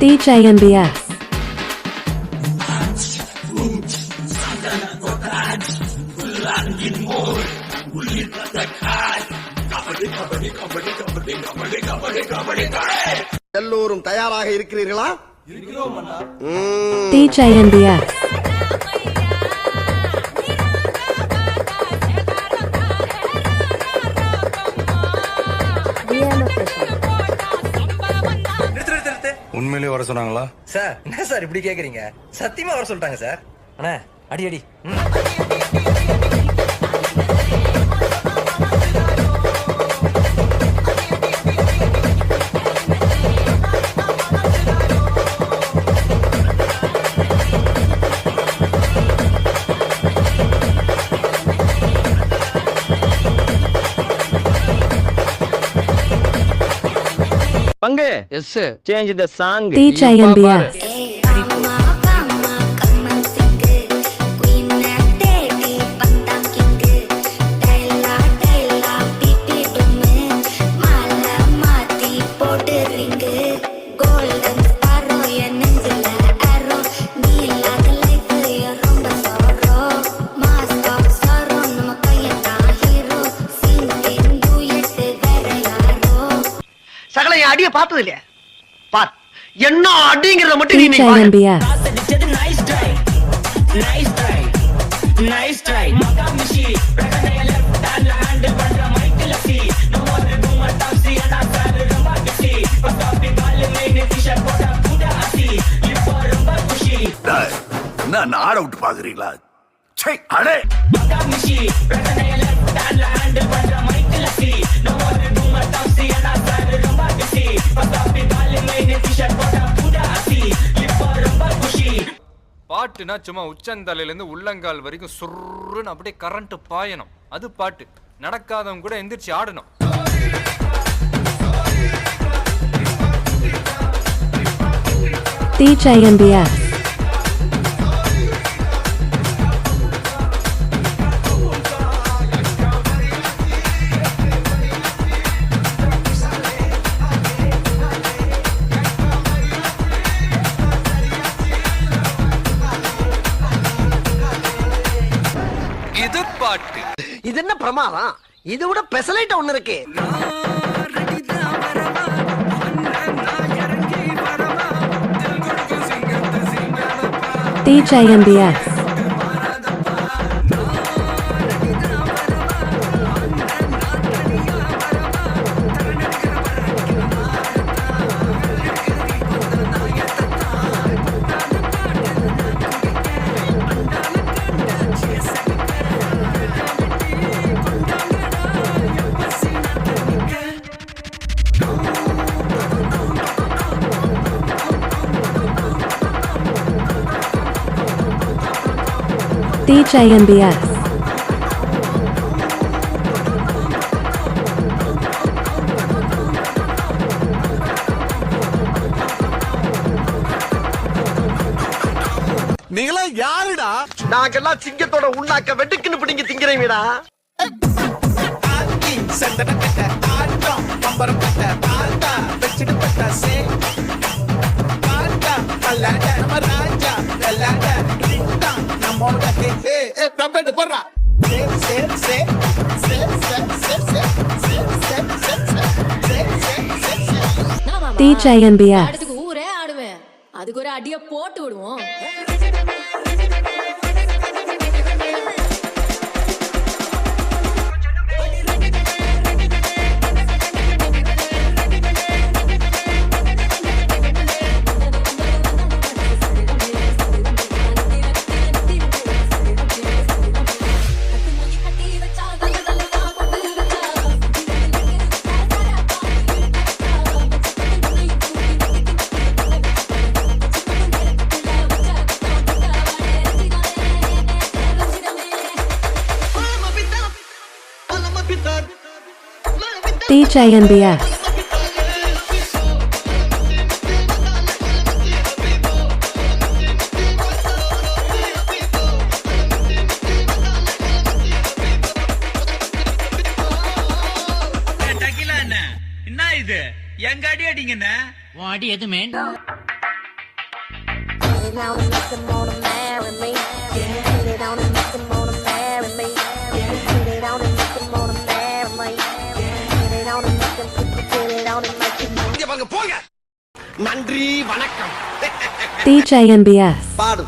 DJNBS. எல்லோரும் தயாராக இருக்கிறீர்களா? DJNBS. உண்மையிலேயே வர சொன்னாங்களா சார்? என்ன சார் இப்படி கேக்குறீங்க? சத்தியமா வர சொல்லிட்டாங்க சார். அண்ணா அடி அடி. பங்கு எஸ் சேஞ்ச் தி சாங் DJNBS. சகல என் அடிய பார்த்தது இல்லையா? பார் என்ன அடிங்கிறத மட்டும் நீ DJNBS. என்ன நாட விட்டு பாக்குறீங்களா? அடே பாட்டுனா சும்மா உச்சந்தலையில இருந்து உள்ளங்கால் வரைக்கும் சுருன்னு அப்படியே கரண்ட் பாயணும். அது பாட்டு. நடக்காதவங்க கூட எந்திரிச்சு ஆடணும். DJNBS. இது பாட்டு. இது என்ன பிரமாதம்? இது விட பெசலைட் ஒண்ணு இருக்கு. DJNBS. DJNBS. நீங்களா யாருடா? நாங்கெல்லாம் சிங்கத்தோட உண்ணாக்க வெட்டுக்குன்னு பிடிங்க திங்கிறீங்கடா. DJNBS. அடுத்துக்கு ஊரே ஆடுவேன். அதுக்கு ஒரு அடிய போட்டு விடுவோம். DJNBS. என்ன இது எங்க அடி அடிங்கண்ணா? அடி எதுமே நன்றி வணக்கம் DJNBS. பாடு